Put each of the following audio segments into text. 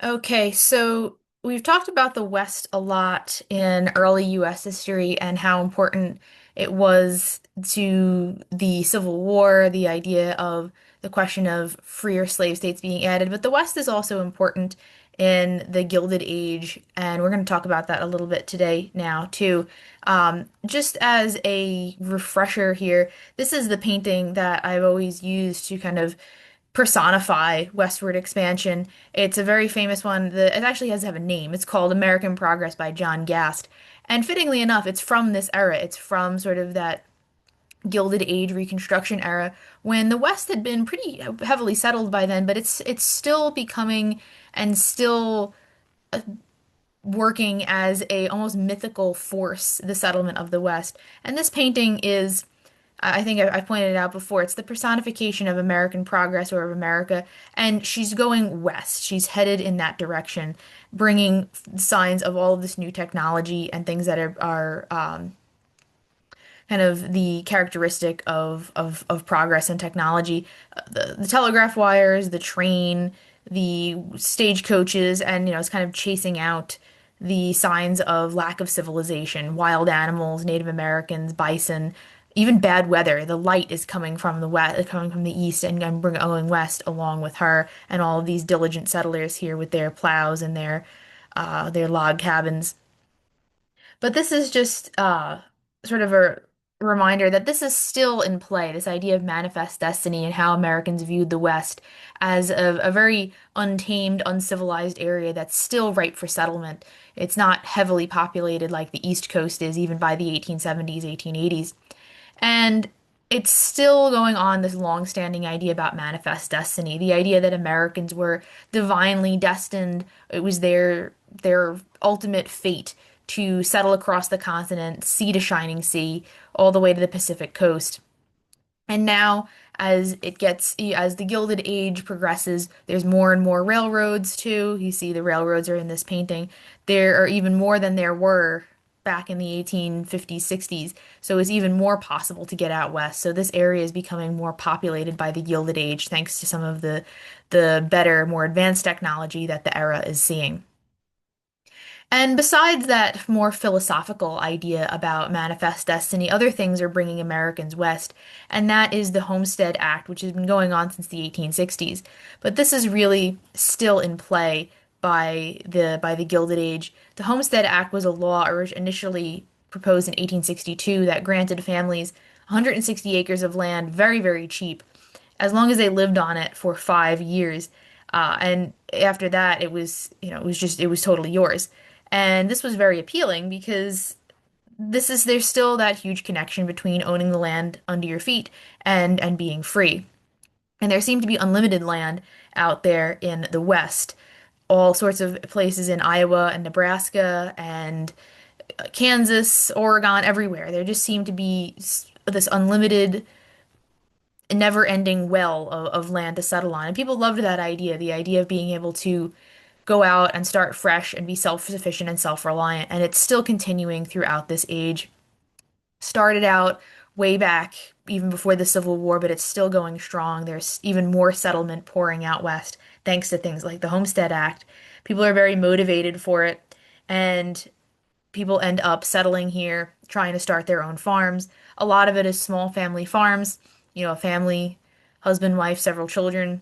Okay, so we've talked about the West a lot in early US history and how important it was to the Civil War, the idea of the question of freer slave states being added. But the West is also important in the Gilded Age, and we're going to talk about that a little bit today now too. Just as a refresher here, this is the painting that I've always used to kind of personify westward expansion. It's a very famous one. It actually has to have a name. It's called American Progress by John Gast. And fittingly enough, it's from this era. It's from sort of that Gilded Age Reconstruction era when the West had been pretty heavily settled by then, but it's still becoming and still working as a almost mythical force, the settlement of the West. And this painting is I think I pointed it out before. It's the personification of American progress or of America, and she's going west. She's headed in that direction, bringing signs of all of this new technology and things that are kind of the characteristic of progress and technology. The telegraph wires, the train, the stagecoaches, and it's kind of chasing out the signs of lack of civilization, wild animals, Native Americans, bison, even bad weather. The light is coming from the west, coming from the east, and going west along with her, and all of these diligent settlers here with their plows and their log cabins. But this is just sort of a reminder that this is still in play, this idea of manifest destiny and how Americans viewed the West as a very untamed, uncivilized area that's still ripe for settlement. It's not heavily populated like the East Coast is, even by the 1870s, 1880s. And it's still going on this long-standing idea about manifest destiny, the idea that Americans were divinely destined. It was their ultimate fate to settle across the continent, sea to shining sea, all the way to the Pacific coast. And now, as the Gilded Age progresses, there's more and more railroads too. You see the railroads are in this painting. There are even more than there were back in the 1850s, 60s. So it's even more possible to get out west. So this area is becoming more populated by the Gilded Age, thanks to some of the better, more advanced technology that the era is seeing. And besides that more philosophical idea about manifest destiny, other things are bringing Americans west, and that is the Homestead Act, which has been going on since the 1860s. But this is really still in play by the Gilded Age. The Homestead Act was a law initially proposed in 1862 that granted families 160 acres of land very, very cheap, as long as they lived on it for 5 years. And after that, it was totally yours. And this was very appealing because there's still that huge connection between owning the land under your feet and being free. And there seemed to be unlimited land out there in the West, all sorts of places in Iowa and Nebraska and Kansas, Oregon, everywhere. There just seemed to be this unlimited, never-ending well of land to settle on. And people loved that idea, the idea of being able to go out and start fresh and be self-sufficient and self-reliant. And it's still continuing throughout this age. Started out way back, even before the Civil War, but it's still going strong. There's even more settlement pouring out west, thanks to things like the Homestead Act. People are very motivated for it, and people end up settling here, trying to start their own farms. A lot of it is small family farms, a family, husband, wife, several children,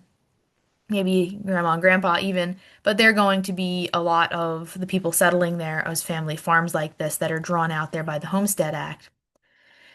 maybe grandma and grandpa even, but they're going to be a lot of the people settling there as family farms like this that are drawn out there by the Homestead Act.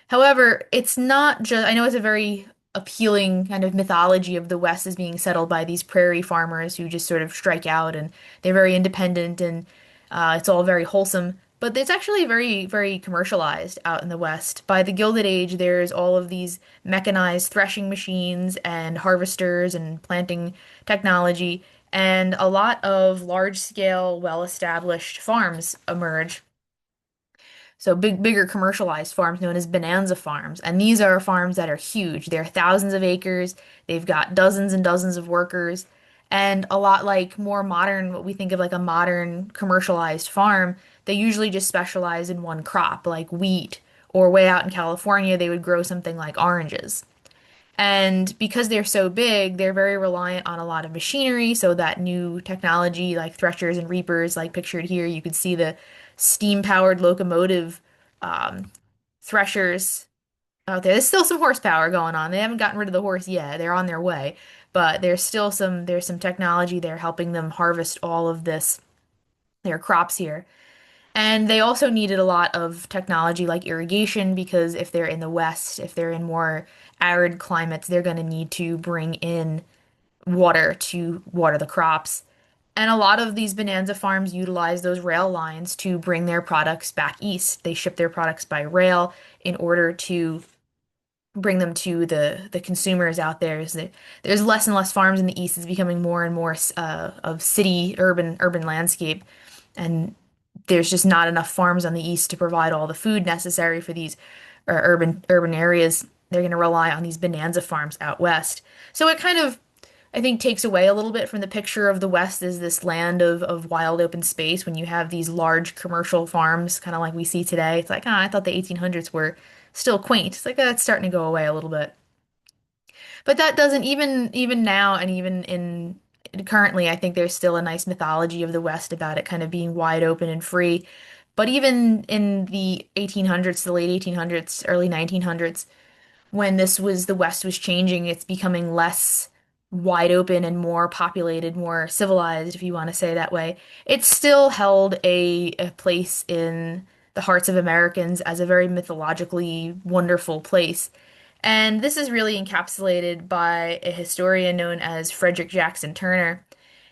However, it's not just, I know it's a very appealing kind of mythology of the West as being settled by these prairie farmers who just sort of strike out and they're very independent and it's all very wholesome. But it's actually very, very commercialized out in the West. By the Gilded Age, there's all of these mechanized threshing machines and harvesters and planting technology, and a lot of large-scale, well-established farms emerge. So bigger commercialized farms known as bonanza farms. And these are farms that are huge. They're thousands of acres. They've got dozens and dozens of workers. And a lot like more modern, what we think of like a modern commercialized farm, they usually just specialize in one crop, like wheat, or way out in California, they would grow something like oranges. And because they're so big, they're very reliant on a lot of machinery. So that new technology, like threshers and reapers, like pictured here, you could see the steam-powered locomotive um, threshers out there. There's still some horsepower going on. They haven't gotten rid of the horse yet. They're on their way, but there's some technology there helping them harvest all of this their crops here. And they also needed a lot of technology like irrigation because if they're in the West, if they're in more arid climates, they're going to need to bring in water to water the crops. And a lot of these bonanza farms utilize those rail lines to bring their products back east. They ship their products by rail in order to bring them to the consumers out there. Is that there's less and less farms in the east. It's becoming more and more of city urban landscape, and there's just not enough farms on the east to provide all the food necessary for these urban areas. They're going to rely on these bonanza farms out west. So it kind of I think takes away a little bit from the picture of the West as this land of wild open space when you have these large commercial farms, kind of like we see today. It's like, ah, I thought the 1800s were still quaint. It's like, it's starting to go away a little bit. But that doesn't even now and even in currently, I think there's still a nice mythology of the West about it kind of being wide open and free. But even in the 1800s, the late 1800s, early 1900s, when the West was changing, it's becoming less wide open and more populated, more civilized, if you want to say that way. It still held a place in the hearts of Americans as a very mythologically wonderful place. And this is really encapsulated by a historian known as Frederick Jackson Turner.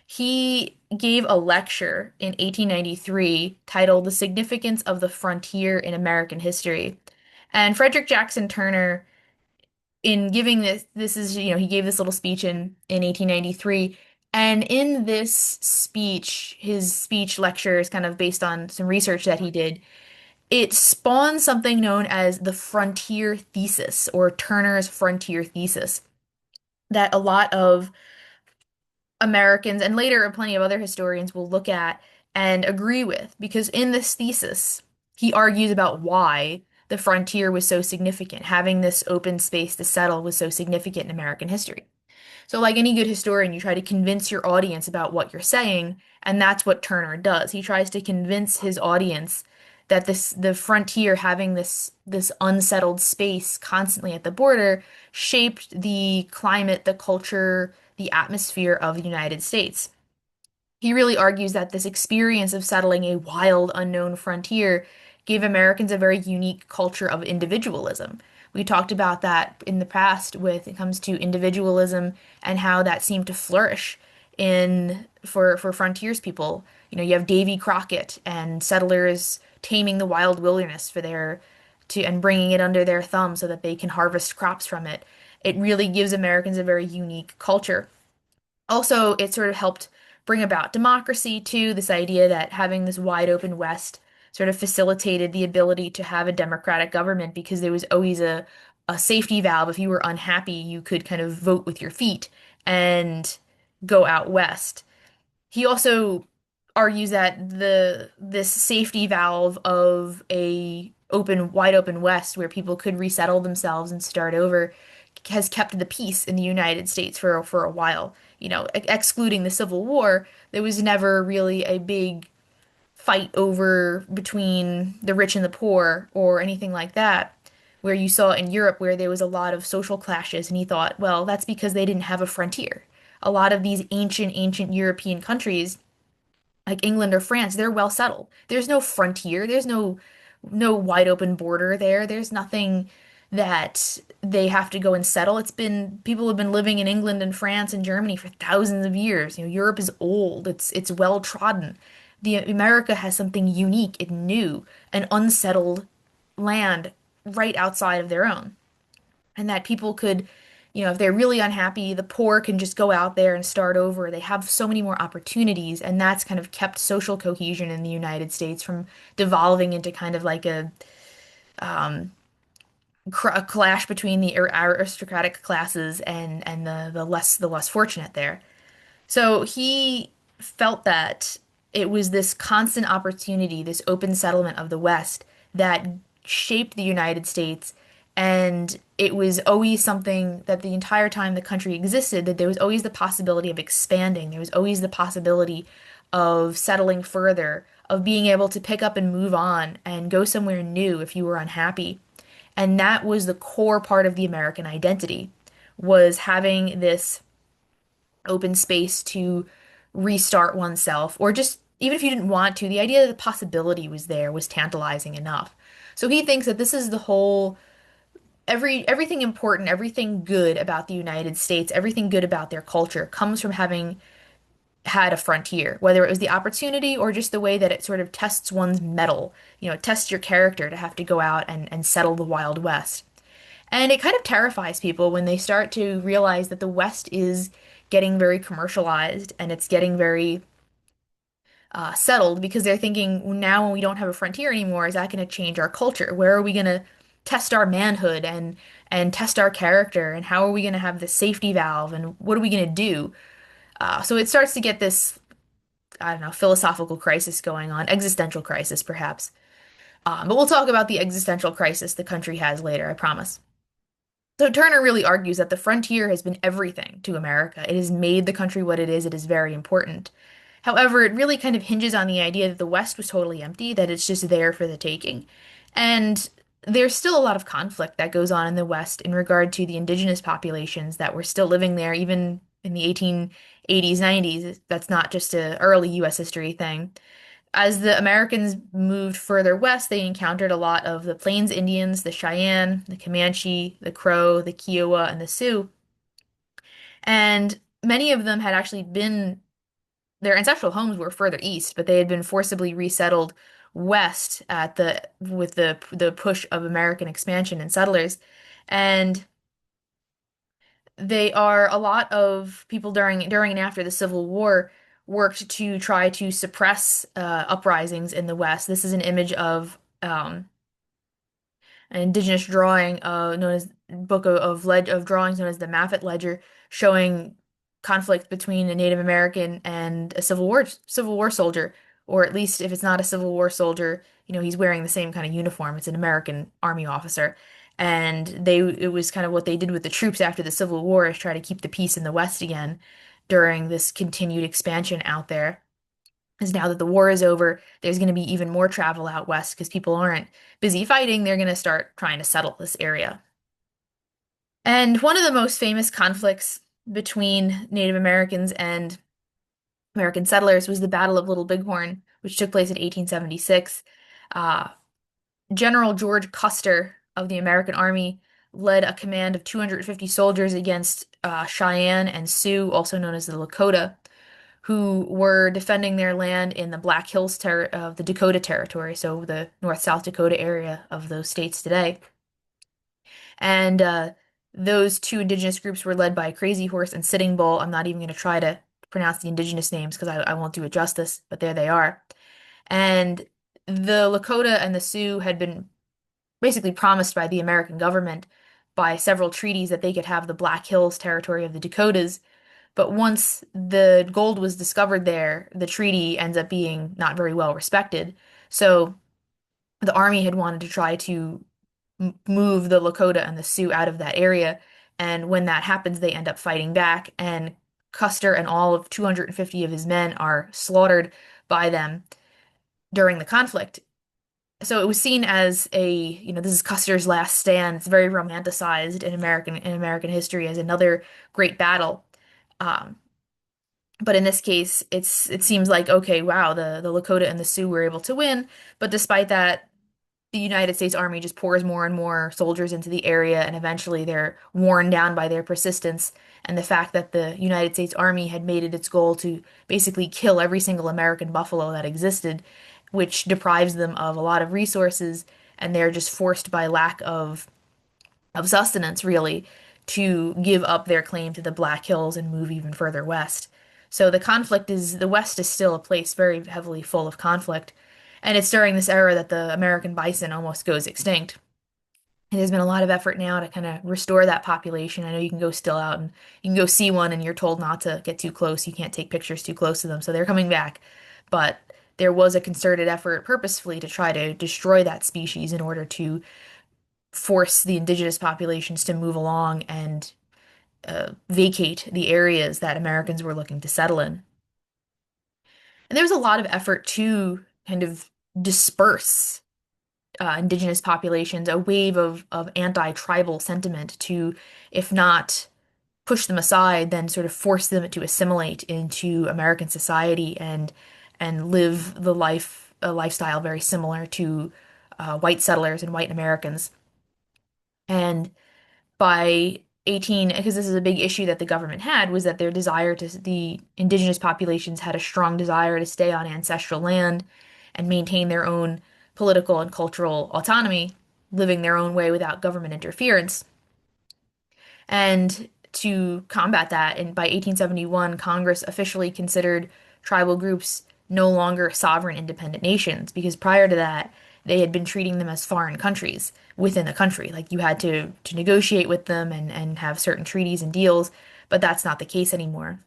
He gave a lecture in 1893 titled The Significance of the Frontier in American History. And Frederick Jackson Turner in giving this is he gave this little speech in 1893, and in this speech his speech lecture is kind of based on some research that he did. It spawned something known as the frontier thesis or Turner's frontier thesis that a lot of Americans and later plenty of other historians will look at and agree with, because in this thesis, he argues about why the frontier was so significant. Having this open space to settle was so significant in American history. So, like any good historian, you try to convince your audience about what you're saying, and that's what Turner does. He tries to convince his audience that the frontier having this unsettled space constantly at the border shaped the climate, the culture, the atmosphere of the United States. He really argues that this experience of settling a wild, unknown frontier gave Americans a very unique culture of individualism. We talked about that in the past with it comes to individualism and how that seemed to flourish in for frontiers people. You have Davy Crockett and settlers taming the wild wilderness for their to and bringing it under their thumb so that they can harvest crops from it. It really gives Americans a very unique culture. Also, it sort of helped bring about democracy too, this idea that having this wide open West sort of facilitated the ability to have a democratic government because there was always a safety valve. If you were unhappy, you could kind of vote with your feet and go out west. He also argues that this safety valve of wide open West where people could resettle themselves and start over has kept the peace in the United States for a while. Excluding the Civil War, there was never really a big fight over between the rich and the poor or anything like that, where you saw in Europe where there was a lot of social clashes, and he thought, well, that's because they didn't have a frontier. A lot of these ancient European countries like England or France, they're well settled. There's no frontier. There's no wide open border there. There's nothing that they have to go and settle. People have been living in England and France and Germany for thousands of years. Europe is old. It's well trodden. The America has something unique and new, an unsettled land right outside of their own, and that people could, if they're really unhappy, the poor can just go out there and start over. They have so many more opportunities, and that's kind of kept social cohesion in the United States from devolving into kind of like um, a clash between the aristocratic classes and the less fortunate there. So he felt that it was this constant opportunity, this open settlement of the West that shaped the United States And it was always something that the entire time the country existed, that there was always the possibility of expanding. There was always the possibility of settling further, of being able to pick up and move on and go somewhere new if you were unhappy. And that was the core part of the American identity, was having this open space to restart oneself, or just even if you didn't want to, the idea that the possibility was there was tantalizing enough. So he thinks that this is the whole everything important, everything good about the United States, everything good about their culture comes from having had a frontier, whether it was the opportunity or just the way that it sort of tests one's mettle, it tests your character to have to go out and settle the Wild West. And it kind of terrifies people when they start to realize that the West is getting very commercialized and it's getting very settled because they're thinking, "Well, now when we don't have a frontier anymore, is that going to change our culture? Where are we going to test our manhood and test our character? And how are we going to have the safety valve? And what are we going to do?" So it starts to get this, I don't know, philosophical crisis going on, existential crisis perhaps. But we'll talk about the existential crisis the country has later, I promise. So Turner really argues that the frontier has been everything to America. It has made the country what it is. It is very important. However, it really kind of hinges on the idea that the West was totally empty, that it's just there for the taking. And there's still a lot of conflict that goes on in the West in regard to the indigenous populations that were still living there, even in the 1880s, 90s. That's not just a early U.S. history thing. As the Americans moved further west, they encountered a lot of the Plains Indians, the Cheyenne, the Comanche, the Crow, the Kiowa, and the Sioux. And many of them had actually been, their ancestral homes were further east, but they had been forcibly resettled west at the with the push of American expansion and settlers. And they are a lot of people during and after the Civil War worked to try to suppress uprisings in the West. This is an image of an indigenous drawing known as of drawings known as the Maffitt Ledger, showing conflict between a Native American and a Civil War soldier, or at least if it's not a Civil War soldier, he's wearing the same kind of uniform. It's an American Army officer. And it was kind of what they did with the troops after the Civil War, is try to keep the peace in the West again during this continued expansion out there. Because now that the war is over, there's going to be even more travel out west because people aren't busy fighting. They're going to start trying to settle this area. And one of the most famous conflicts between Native Americans and American settlers was the Battle of Little Bighorn, which took place in 1876. Uh, General George Custer of the American Army led a command of 250 soldiers against Cheyenne and Sioux, also known as the Lakota, who were defending their land in the Black Hills ter of the Dakota Territory, so the North-South Dakota area of those states today. And those two indigenous groups were led by Crazy Horse and Sitting Bull. I'm not even going to try to pronounce the indigenous names because I won't do it justice, but there they are. And the Lakota and the Sioux had been basically promised by the American government by several treaties that they could have the Black Hills territory of the Dakotas. But once the gold was discovered there, the treaty ends up being not very well respected. So the army had wanted to try to move the Lakota and the Sioux out of that area. And when that happens, they end up fighting back. And Custer and all of 250 of his men are slaughtered by them during the conflict. So it was seen as this is Custer's last stand. It's very romanticized in American history as another great battle. Um, But in this case, it seems like, okay, wow, the Lakota and the Sioux were able to win. But despite that, the United States Army just pours more and more soldiers into the area, and eventually they're worn down by their persistence and the fact that the United States Army had made it its goal to basically kill every single American buffalo that existed, which deprives them of a lot of resources, and they're just forced by lack of sustenance, really, to give up their claim to the Black Hills and move even further west. So the West is still a place very heavily full of conflict. And it's during this era that the American bison almost goes extinct. And there's been a lot of effort now to kind of restore that population. I know you can go still out and you can go see one and you're told not to get too close. You can't take pictures too close to them. So they're coming back. But there was a concerted effort purposefully to try to destroy that species in order to force the indigenous populations to move along and vacate the areas that Americans were looking to settle in. And there was a lot of effort to kind of disperse indigenous populations, a wave of anti-tribal sentiment to, if not push them aside, then sort of force them to assimilate into American society and live a lifestyle very similar to white settlers and white Americans. And by 18, because this is a big issue that the government had, was that the indigenous populations had a strong desire to stay on ancestral land and maintain their own political and cultural autonomy, living their own way without government interference. And to combat that, and by 1871, Congress officially considered tribal groups no longer sovereign independent nations, because prior to that, they had been treating them as foreign countries within the country. Like you had to negotiate with them and have certain treaties and deals, but that's not the case anymore.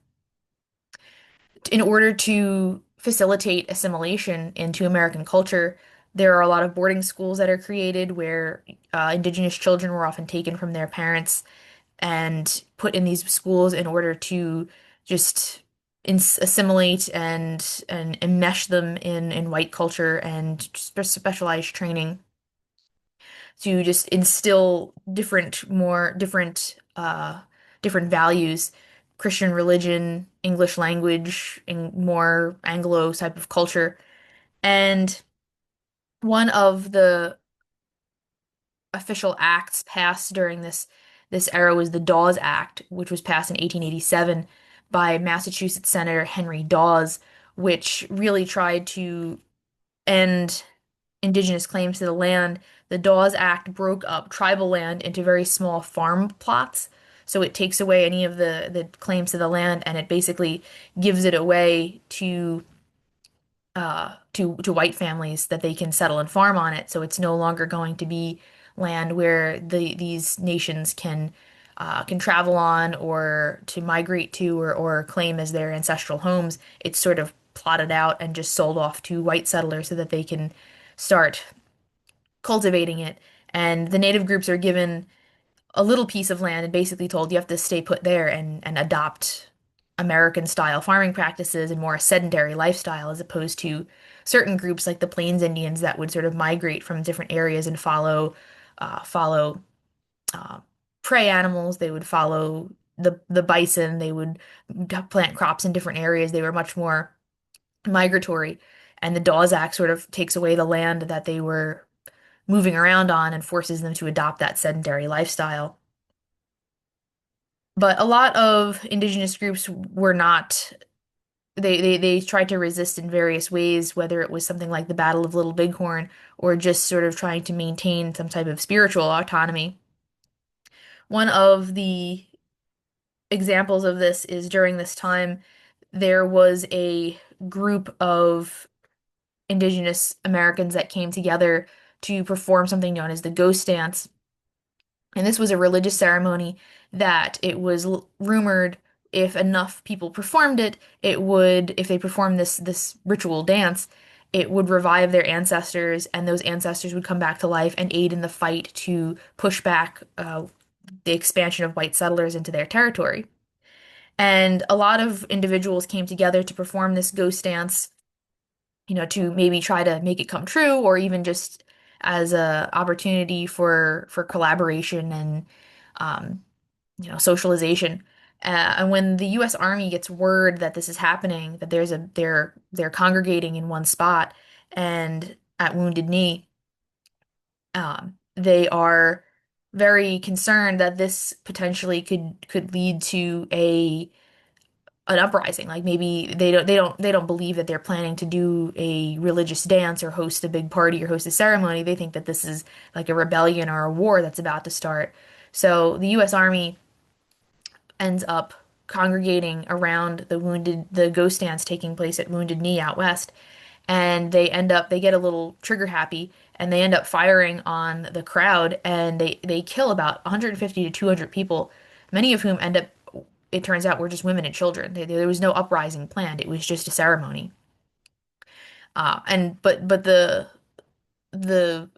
In order to facilitate assimilation into American culture, there are a lot of boarding schools that are created where indigenous children were often taken from their parents and put in these schools in order to just assimilate and enmesh them in white culture and specialized training to just instill different values, Christian religion, English language, and more Anglo type of culture. And one of the official acts passed during this era was the Dawes Act, which was passed in 1887 by Massachusetts Senator Henry Dawes, which really tried to end indigenous claims to the land. The Dawes Act broke up tribal land into very small farm plots. So it takes away any of the claims to the land and it basically gives it away to white families that they can settle and farm on it. So it's no longer going to be land where these nations can travel on or to migrate to or claim as their ancestral homes. It's sort of plotted out and just sold off to white settlers so that they can start cultivating it. And the native groups are given a little piece of land and basically told you have to stay put there and adopt American style farming practices and more sedentary lifestyle as opposed to certain groups like the Plains Indians that would sort of migrate from different areas and follow uh, prey animals. They would follow the bison. They would plant crops in different areas. They were much more migratory. And the Dawes Act sort of takes away the land that they were moving around on and forces them to adopt that sedentary lifestyle. But a lot of indigenous groups were not, they tried to resist in various ways, whether it was something like the Battle of Little Bighorn or just sort of trying to maintain some type of spiritual autonomy. One of the examples of this is during this time, there was a group of indigenous Americans that came together to perform something known as the ghost dance. And this was a religious ceremony that it was rumored if enough people performed it, it would, if they performed this ritual dance, it would revive their ancestors, and those ancestors would come back to life and aid in the fight to push back the expansion of white settlers into their territory. And a lot of individuals came together to perform this ghost dance, to maybe try to make it come true, or even just as a opportunity for collaboration and um, socialization. And when the U.S. Army gets word that this is happening, that they're congregating in one spot and at Wounded Knee, they are very concerned that this potentially could lead to a an uprising. Like maybe they don't believe that they're planning to do a religious dance or host a big party or host a ceremony. They think that this is like a rebellion or a war that's about to start. So the US Army ends up congregating around the ghost dance taking place at Wounded Knee out west, and they get a little trigger happy and they end up firing on the crowd and they kill about 150 to 200 people, many of whom end up, it turns out, were just women and children. There was no uprising planned. It was just a ceremony. And but the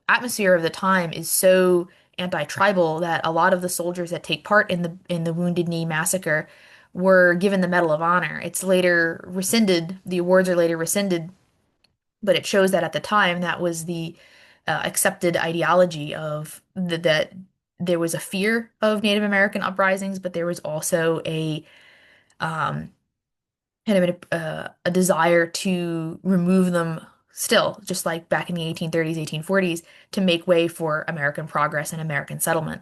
atmosphere of the time is so anti-tribal that a lot of the soldiers that take part in the Wounded Knee massacre were given the Medal of Honor. It's later rescinded, the awards are later rescinded, but it shows that at the time that was the accepted ideology of that there was a fear of Native American uprisings, but there was also a um, kind of a desire to remove them still, just like back in the 1830s, 1840s, to make way for American progress and American settlement.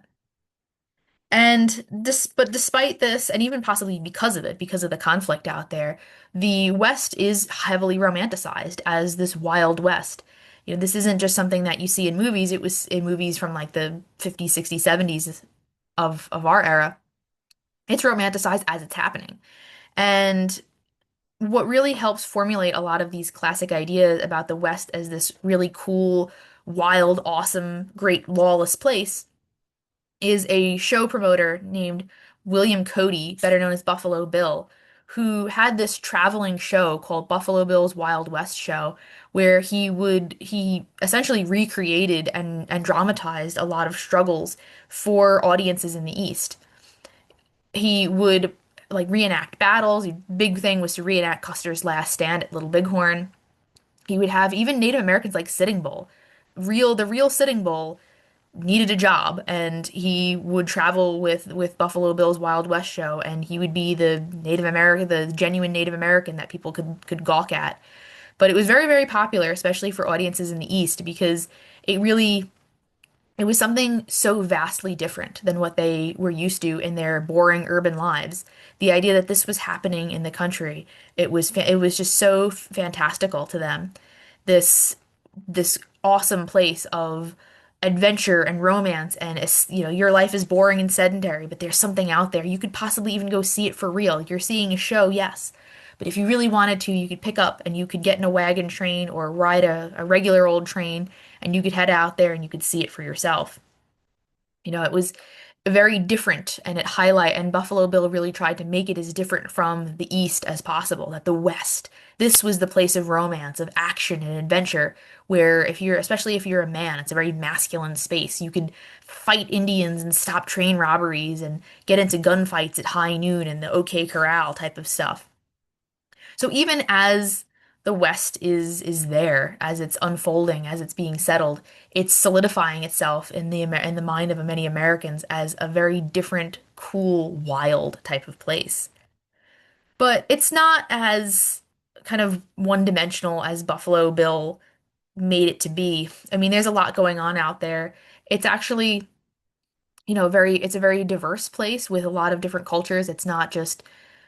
But despite this, and even possibly because of it, because of the conflict out there, the West is heavily romanticized as this Wild West. You know, this isn't just something that you see in movies. It was in movies from like the 50s, 60s, 70s of our era. It's romanticized as it's happening. And what really helps formulate a lot of these classic ideas about the West as this really cool, wild, awesome, great, lawless place is a show promoter named William Cody, better known as Buffalo Bill, who had this traveling show called Buffalo Bill's Wild West Show, where he essentially recreated and dramatized a lot of struggles for audiences in the East. He would like reenact battles. Big thing was to reenact Custer's last stand at Little Bighorn. He would have even Native Americans like Sitting Bull. The real Sitting Bull needed a job, and he would travel with Buffalo Bill's Wild West show, and he would be the Native American, the genuine Native American that people could gawk at. But it was very, very popular, especially for audiences in the East, because it really it was something so vastly different than what they were used to in their boring urban lives. The idea that this was happening in the country, it was just so fantastical to them. This this awesome place of adventure and romance and you know, your life is boring and sedentary, but there's something out there. You could possibly even go see it for real. You're seeing a show, yes. But if you really wanted to, you could pick up and you could get in a wagon train or ride a regular old train and you could head out there and you could see it for yourself. You know, it was very different and and Buffalo Bill really tried to make it as different from the East as possible, that the West, this was the place of romance, of action and adventure, where especially if you're a man, it's a very masculine space. You could fight Indians and stop train robberies and get into gunfights at high noon and the OK Corral type of stuff. So even as the West is there, as it's unfolding, as it's being settled, it's solidifying itself in in the mind of many Americans as a very different, cool, wild type of place. But it's not as kind of one-dimensional as Buffalo Bill made it to be. I mean, there's a lot going on out there. It's actually, you know, it's a very diverse place with a lot of different cultures. It's not just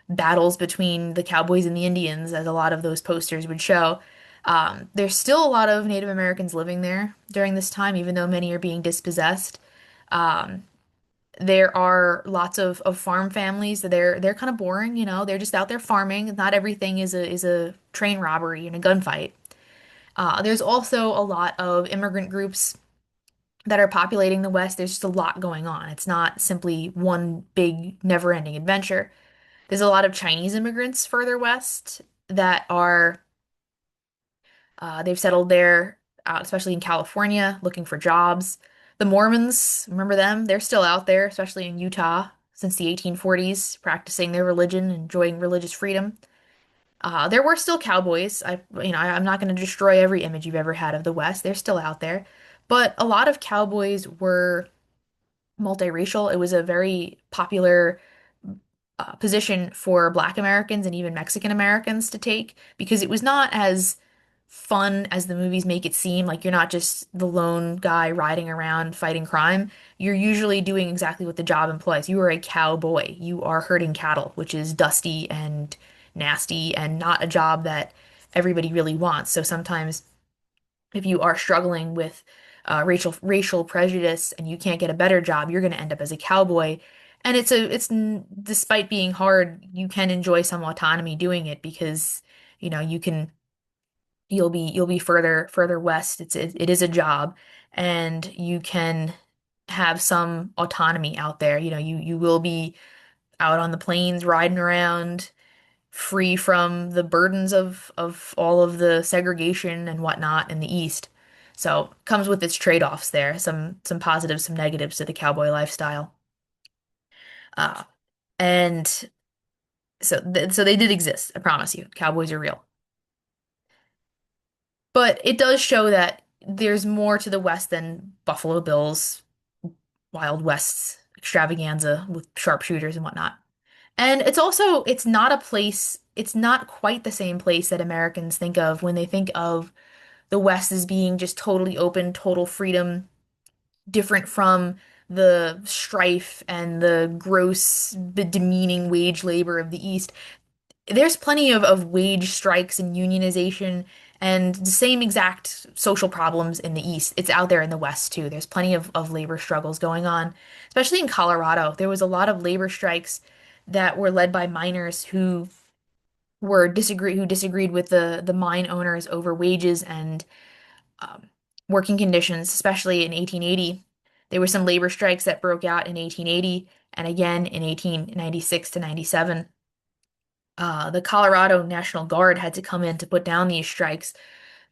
battles between the cowboys and the Indians, as a lot of those posters would show. There's still a lot of Native Americans living there during this time, even though many are being dispossessed. Um, there are lots of farm families. They're kind of boring, you know. They're just out there farming. Not everything is a train robbery and a gunfight. There's also a lot of immigrant groups that are populating the West. There's just a lot going on. It's not simply one big, never-ending adventure. There's a lot of Chinese immigrants further west that they've settled there, especially in California, looking for jobs. The Mormons, remember them? They're still out there, especially in Utah, since the 1840s, practicing their religion, enjoying religious freedom. There were still cowboys. I'm not going to destroy every image you've ever had of the West. They're still out there. But a lot of cowboys were multiracial. It was a very popular position for Black Americans and even Mexican Americans to take because it was not as fun as the movies make it seem. Like you're not just the lone guy riding around fighting crime. You're usually doing exactly what the job implies. You are a cowboy. You are herding cattle, which is dusty and nasty and not a job that everybody really wants. So sometimes if you are struggling with racial prejudice and you can't get a better job, you're going to end up as a cowboy. And despite being hard, you can enjoy some autonomy doing it because you know you'll be further west. It is a job, and you can have some autonomy out there. You know, you will be out on the plains riding around, free from the burdens of all of the segregation and whatnot in the East. So comes with its trade-offs there, some positives, some negatives to the cowboy lifestyle. Uh, and so they did exist, I promise you. Cowboys are real. But it does show that there's more to the West than Buffalo Bills, Wild West's extravaganza with sharpshooters and whatnot. And it's not a place, it's not quite the same place that Americans think of when they think of the West as being just totally open, total freedom, different from the strife and the gross, demeaning wage labor of the East. There's plenty of wage strikes and unionization and the same exact social problems in the East. It's out there in the West too. There's plenty of labor struggles going on, especially in Colorado. There was a lot of labor strikes that were led by miners who disagreed with the mine owners over wages and um, working conditions, especially in 1880. There were some labor strikes that broke out in 1880 and again in 1896 to 97. The Colorado National Guard had to come in to put down these strikes.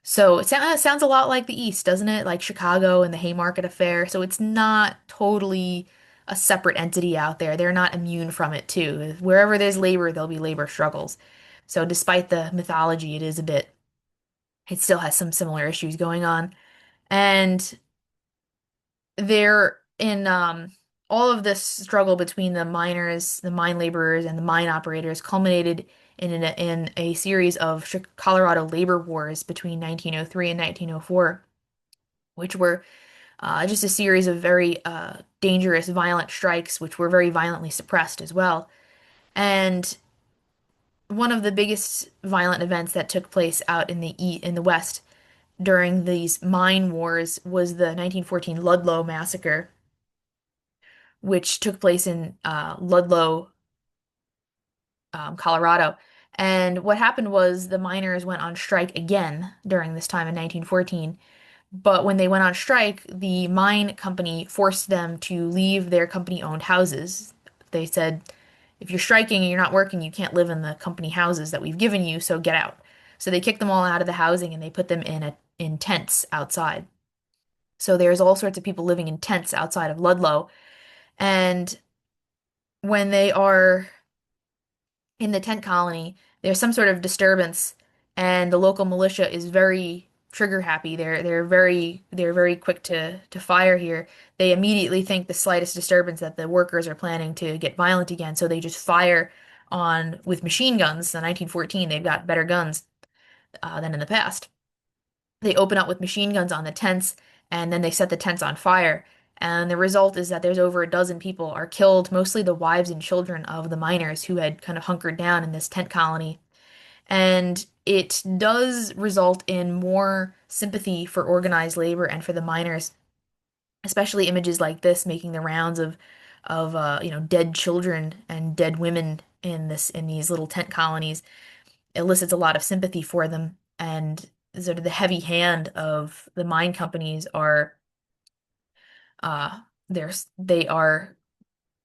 So it sounds a lot like the East, doesn't it? Like Chicago and the Haymarket Affair. So it's not totally a separate entity out there. They're not immune from it too. Wherever there's labor, there'll be labor struggles. So despite the mythology, it still has some similar issues going on. And there in all of this struggle between the miners, the mine laborers, and the mine operators culminated in a series of Colorado labor wars between 1903 and 1904, which were just a series of very dangerous, violent strikes, which were very violently suppressed as well. And one of the biggest violent events that took place out in the West during these mine wars was the 1914 Ludlow massacre, which took place in Ludlow, Colorado. And what happened was the miners went on strike again during this time in 1914. But when they went on strike, the mine company forced them to leave their company-owned houses. They said, if you're striking and you're not working, you can't live in the company houses that we've given you, so get out. So they kicked them all out of the housing and they put them in tents outside. So there's all sorts of people living in tents outside of Ludlow. And when they are in the tent colony, there's some sort of disturbance, and the local militia is very trigger happy. They're very quick to fire here. They immediately think the slightest disturbance that the workers are planning to get violent again, so they just fire on with machine guns. In 1914, they've got better guns than in the past. They open up with machine guns on the tents, and then they set the tents on fire. And the result is that there's over a dozen people are killed, mostly the wives and children of the miners who had kind of hunkered down in this tent colony. And it does result in more sympathy for organized labor and for the miners, especially images like this making the rounds of dead children and dead women in these little tent colonies elicits a lot of sympathy for them. And sort of the heavy hand of the mine companies are uh they are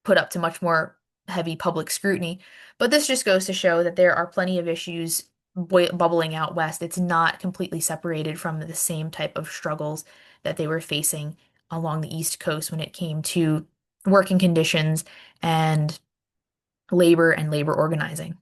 put up to much more heavy public scrutiny. But this just goes to show that there are plenty of issues bubbling out west. It's not completely separated from the same type of struggles that they were facing along the East Coast when it came to working conditions and labor organizing.